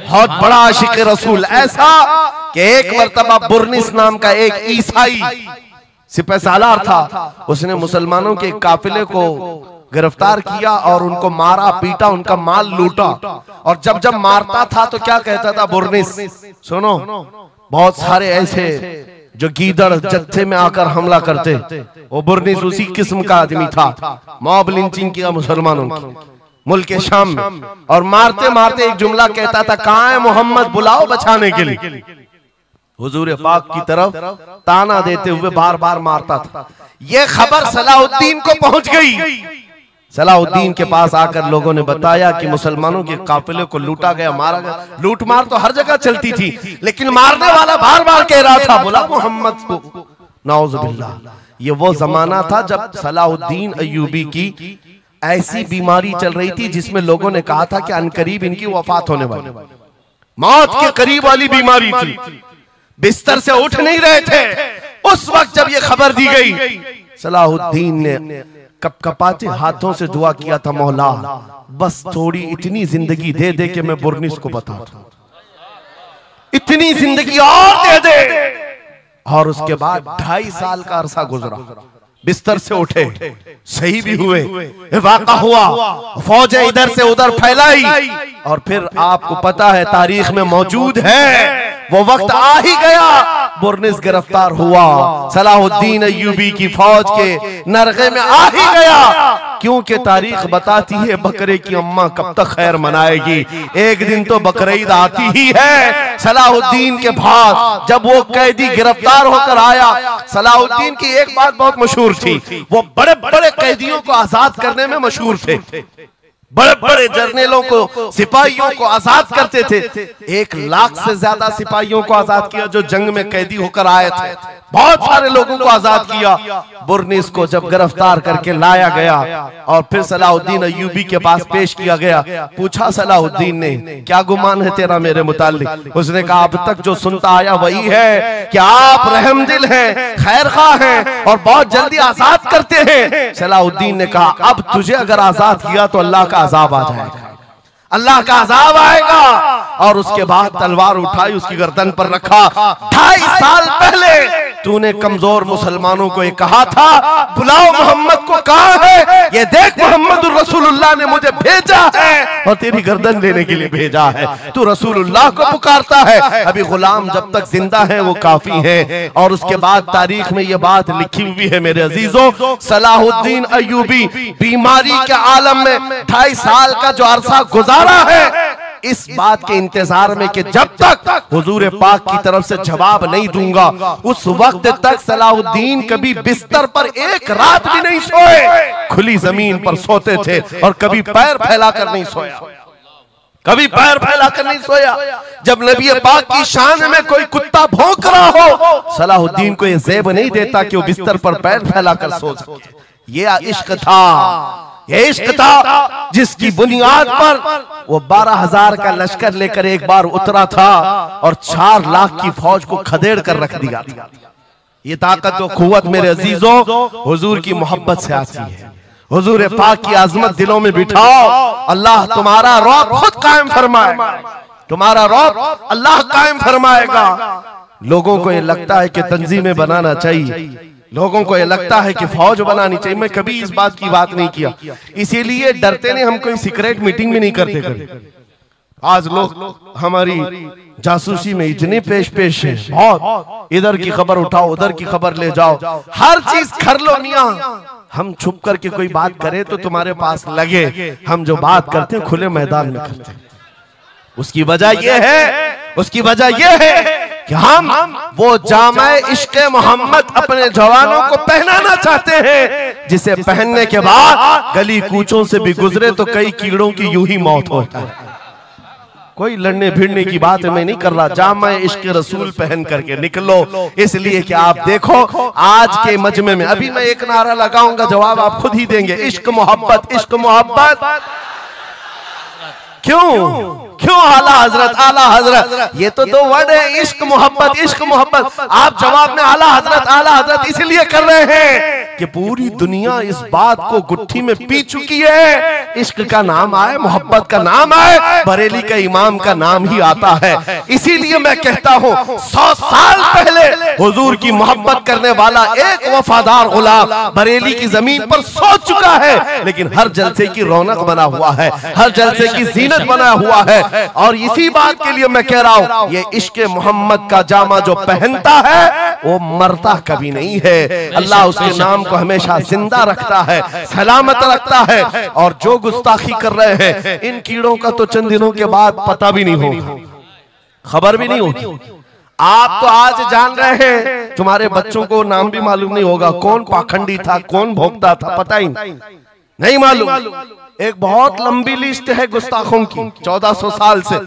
बहुत बड़ा आशिक रसूल, ऐसा कि एक मर्तबा बुर्निस नाम का एक ईसाई सिपाही सालार था, उसने मुसलमानों के काफिले को गिरफ्तार किया और उनको मारा पीटा, उनका माल लूटा। और जब जब मारता था तो क्या कहता था बुर्निस? सुनो, बहुत सारे ऐसे जो गीदड़ जत्थे में आकर हमला करते, वो बुर्निस उसी किस्म का आदमी था। मॉब लिंचिंग किया मुसलमानों की मुल्क शाम में, और मारते मारते एक जुमला कहता था, कहाँ है मोहम्मद, बुलाओ बचाने के लिए। हुजूर पाक की तरफ ताना देते हुए बार बार मारता था। यह खबर सलाहुद्दीन को पहुंच गई। सलाहुद्दीन के पास आकर लोगों ने बताया कि मुसलमानों के काफिले को लूटा गया, मारा गया। लूट मार तो हर जगह चलती थी, लेकिन मारने वाला बार बार कह रहा था, बुला मोहम्मद को। नाउजुबिल्लाह, ये वो जमाना था जब सलाहुद्दीन अय्यूबी की ऐसी बीमारी चल रही थी जिसमें लोगों ने कहा था कि अनकरीब इनकी वफात होने वाली, मौत के करीब वाली बीमारी थी, बिस्तर से उठ नहीं रहे थे। उस वक्त जब ये खबर दी गई, सलाहुद्दीन ने कपकपाते हाथों से दुआ किया था, मौला बस थोड़ी इतनी जिंदगी दे दे कि मैं बुर्निस को बता दूं, इतनी जिंदगी और दे दे। और उसके बाद 2.5 साल का अरसा गुजरा, बिस्तर से उठे, सही भी हुए, वाक़ा हुआ, फौजें इधर से उधर फैलाई, और फिर आपको पता है तारीख में मौजूद है वो वक्त आ ही गया, बुर्निस गिरफ्तार हुआ, सलाहुद्दीन अय्यूबी की फौज के नरगे में आ ही गया। क्योंकि तारीख बताती है बकरे की अम्मा कब तक खैर मनाएगी, एक दिन तो बकरीद आती ही है। सलाहुद्दीन के बाद जब वो कैदी गिरफ्तार होकर आया, सलाहुद्दीन की एक बात बहुत मशहूर थी, वो बड़े बड़े कैदियों को आजाद करने में मशहूर थे, बड़े बड़े जर्नेलों को, सिपाहियों को आजाद करते थे। 1 लाख से ज्यादा सिपाहियों को आजाद किया जो जंग में कैदी होकर आए थे, बहुत सारे लोगों को आजाद किया। बुर्निस को जब गिरफ्तार करके लाया गया और फिर सलाहुद्दीन अय्यूबी के पास पेश किया गया, पूछा सलाहुद्दीन ने, क्या गुमान है तेरा मेरे मुताल्लिक? उसने कहा, अब तक जो सुनता आया वही है कि आप रहमदिल हैं, खैरखा हैं और बहुत जल्दी आजाद करते हैं। सलाहुद्दीन ने कहा, अब तुझे अगर आजाद किया तो अल्लाह का अजाब आ जाएगा, अल्लाह का अजाब आएगा। और उसके बाद तलवार उठाई, उसकी गर्दन पर रखा। 2.5 साल पहले तूने कमजोर मुसलमानों को ये कहा था बुलाओ मोहम्मद को, कहाँ है? ये देख मोहम्मद रसूलुल्लाह ने मुझे भेजा है और तेरी गर्दन लेने के लिए भेजा है। तू रसूलुल्लाह को पुकारता है। अभी गुलाम जब तक जिंदा है वो काफी है। और उसके बाद तारीख में ये बात लिखी हुई है मेरे अजीजों, सलाहुद्दीन अय्यूबी बीमारी के आलम में 2.5 साल का जो अरसा गुजारा है, इस बात के इंतजार में कि जब तक हुजूर पाक की तरफ से जवाब नहीं दूंगा उस वक्त तक सलाहुद्दीन कभी बिस्तर पर एक रात भी नहीं सोए। खुली जमीन पर सोते थे और कभी पैर फैलाकर नहीं सोया, कभी पैर फैलाकर नहीं सोया। जब नबी पाक की शान में कोई कुत्ता भौंक रहा हो, सलाहुद्दीन को यह ज़ेब नहीं देता कि वो बिस्तर पर पैर फैलाकर सो सके। ये इश्क था, ये इश्क था जिसकी बुनियाद पर वो 12,000 का लश्कर लेकर एक बार उतरा था और 4 लाख की फौज को खदेड़ कर रख दिया था। ये ताकत और कुव्वत मेरे अजीजों हुजूर की मोहब्बत से आती है। हुजूर पाक की आजमत दिलों में बिठाओ, अल्लाह तुम्हारा रौब खुद कायम फरमाए, तुम्हारा रौब अल्लाह कायम फरमाएगा। लोगों को ये लगता है कि तंजीमें बनाना चाहिए, लोगों को ये लगता है कि फौज बनानी चाहिए। मैं कभी इस बात की बात नहीं किया, इसीलिए डरते नहीं, हम कोई सीक्रेट मीटिंग भी नहीं करते। आज लोग हमारी जासूसी में इतने पेश है, बहुत इधर की खबर उठाओ उधर की खबर ले जाओ, हर चीज कर लो मियां। हम छुप करके कोई बात करें तो तुम्हारे पास लगे हम जो बात करते हैं खुले मैदान में करते हैं। उसकी वजह यह है, उसकी वजह यह है कि हम वो जामे इश्क़े मोहम्मद अपने जवानों को पहनाना चाहते हैं, जिसे पहनने के बाद गली कूचों से भी गुजरे तो कई कीड़ों की यूं ही मौत होता है। कोई लड़ने भिड़ने की बात मैं नहीं कर रहा, जामे इश्क़े रसूल पहन करके निकलो। इसलिए कि आप देखो आज के मजमे में, अभी मैं एक नारा लगाऊंगा, जवाब आप खुद ही देंगे, इश्क मोहब्बत, इश्क मोहब्बत। क्यों क्यों आला हजरत, आला हजरत, ये तो 2 वर्ड है, इश्क मोहब्बत, इश्क मोहब्बत। आप जवाब में आला हजरत, आला हजरत इसलिए कर रहे हैं कि पूरी दुनिया इस बात को गुट्ठी में पी चुकी है। इश्क का नाम आए, मोहब्बत का नाम आए, बरेली के इमाम का नाम ही आता है। इसीलिए मैं कहता हूँ 100 साल पहले हुजूर की मोहब्बत करने वाला एक वफादार गुलाम बरेली की जमीन पर सो चुका है, लेकिन हर जलसे की रौनक बना हुआ है, हर जलसे की जीनत बना हुआ है। और इसी बात के लिए मैं कह रहा हूं, ये इश्क मोहम्मद का जामा जो पहनता है वो मरता कभी नहीं है। अल्लाह उसके नाम को हमेशा जिंदा रखता है, सलामत रखता है। और जो गुस्ताखी कर रहे हैं इन कीड़ों का तो चंद दिनों के बाद पता भी नहीं होगा, खबर भी नहीं होगी। आप तो आज जान रहे हैं, तुम्हारे बच्चों को नाम भी मालूम नहीं होगा, कौन पाखंडी था, कौन भोगता था, पता ही नहीं मालूम। एक बहुत लंबी लिस्ट है गुस्ताखों की, 1400 साल से,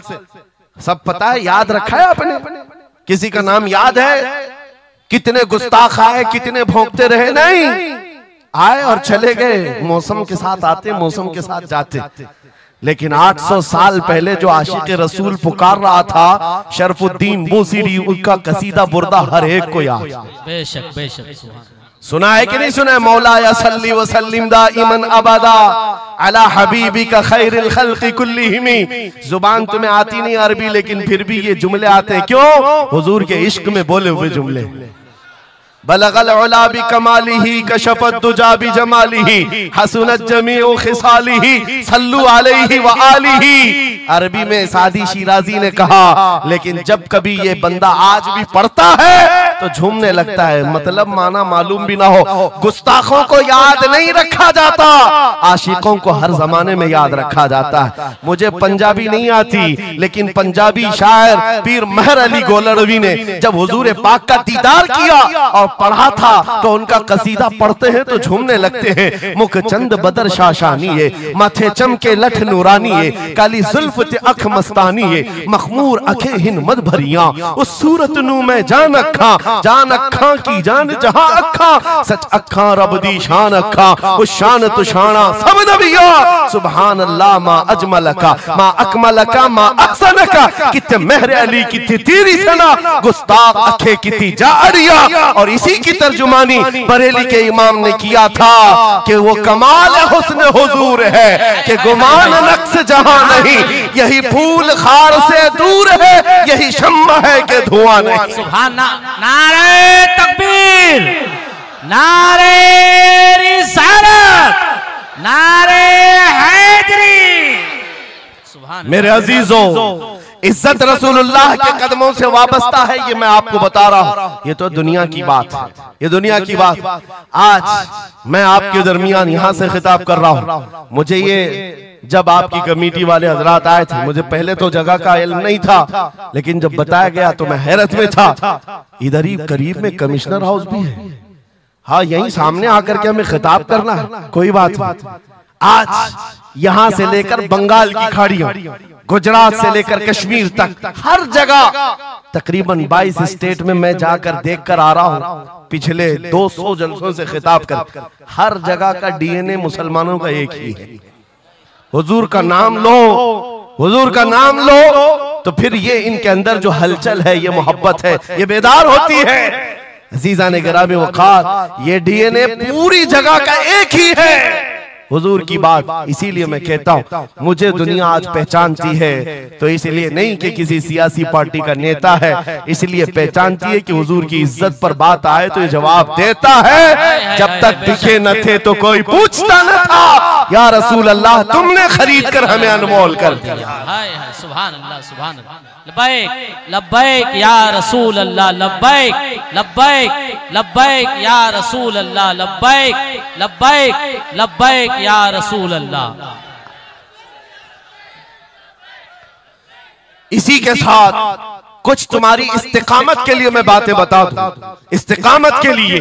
सब पता है, याद रखा है आपने? किसी का नाम याद है? कितने गुस्ताख आए, कितने भोंकते रहे? नहीं, आए और चले गए, मौसम के साथ आते, मौसम के साथ जाते। लेकिन 800 साल पहले जो आशिक रसूल पुकार रहा था, शरफुद्दीन बूसीरी, उनका कसीदा बुर्दा हर एक को याद। बेशक बेशक सुना है कि नहीं सुना है? मौलाया सल्ली व सल्लिम दाइमन अबदा अला हबीबिका खैरिल खल्क़ि कुल्लिहिम। जुबान तुम्हें आती नहीं अरबी, लेकिन फिर भी ये जुमले आते हैं। क्यों? हुजूर के इश्क में बोले हुए जुमले। बलगल उला बि कमालिही कशफत दुजा बि जमालिही हसनत जमीउ खिसालिही सल्लु अलैहि व आलिही। अरबी में सादी शिराजी ने कहा, लेकिन जब कभी ये बंदा आज भी पढ़ता है तो झूमने लगता है, मतलब माना मालूम भी ना हो। गुस्ताखों को याद नहीं रखा जाता, आशिकों को हर जमाने में याद रखा जाता है। मुझे पंजाबी नहीं आती, लेकिन पंजाबी शायर पीर मेहर अली गोलड़वी ने जब हुजूर पाक का दीदार किया और पढ़ा था तो उनका कसीदा पढ़ते हैं तो झूमने लगते हैं। मुख चंद बदर शाशानी है, माथे चमके लठ नूरानी है, काली जुल्फ ते अख मस्तानी है, मखमूर अखे हिन मद भरिया, उस सूरत नू मैं जान अखा की जान जहां अखा, सच अखा रब दी शान अखा, उस शान तो शाना सब नबिया सुभान अल्लाह मा अजमलका मा अकमलका मा अहसनका, कितने मेहर अली कितनी तेरी सना, गुस्ताख अखे कितनी जारिया। और इसी की तर्जुमानी बरेली के इमाम ने किया था कि वो कमाल हुस्न हुजूर है कि गुमान नक्स जहां नहीं, यही फूल खार से दूर है, यही शम्मा है कि धुआं नहीं। सुभान नारे तकबीर, नारे रिसालत, नारे हैदरी। सुभान मेरे अजीजों, इज्जत रसूलुल्लाह के कदमों से वाबस्ता है, ये मैं आपको बता रहा हूँ। ये तो दुनिया की बात है, ये दुनिया की बात। आज मैं आपके दरमियान यहाँ से खिताब कर रहा हूँ। मुझे ये जब आपकी कमेटी वाले हजरात आए थे, मुझे पहले तो जगह का इल्म नहीं था, लेकिन जब बताया गया तो मैं हैरत में था। इधर ही करीब में कमिश्नर हाउस भी है, हाँ यहीं सामने आकर के हमें खिताब करना है, कोई बात नहीं। आज यहाँ से लेकर बंगाल की खाड़ियां, गुजरात से लेकर कश्मीर तक, हर जगह तकरीबन 22 स्टेट में मैं जाकर देखकर आ रहा हूँ। पिछले 200 जलसों से खिताब कर, हर जगह का डीएनए मुसलमानों का एक ही है। हुजूर का नाम लो, हुजूर का नाम लो, तो फिर ये इनके अंदर जो हलचल है, ये मोहब्बत है, ये बेदार होती है। अजीजा ने गिरामी वक़ार, ये डीएनए पूरी जगह का एक ही है, हुजूर की बात। इसीलिए मैं कहता हूँ मुझे दुनिया आज पहचानती है, तो इसलिए नहीं कि किसी सियासी पार्टी का नेता है, इसलिए पहचानती है कि हुजूर की इज्जत पर बात आए तो ये जवाब देता है। जब तक दिखे न थे तो कोई पूछता न था, या रसूल अल्लाह तुमने खरीद कर हमें अनमोल कर दिया। सुभान अल्लाह, सुभान अल्लाह। लब्बैक लब्बैक या रसूल अल्लाह, लब्बैक लब्बैक लब्बैक या रसूल अल्लाह, लब्बैक लब्बैक लब्बैक या रसूल अल्लाह। इसी के साथ कुछ तुम्हारी इस्तिकामत के लिए मैं बातें बता दूं। इस्तिकामत के लिए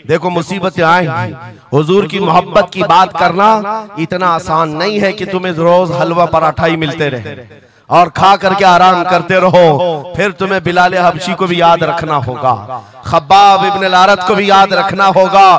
देखो, मुसीबतें आएंगी, हुजूर की मोहब्बत की बात करना इतना आसान नहीं है कि तुम्हें रोज हलवा पराठा ही मिलते रहे और खा करके आराम करते रहो। फिर तुम्हें बिलाल हबशी को भी याद रखना होगा, खब्बाब इब्न अल-अरत को भी याद रखना होगा।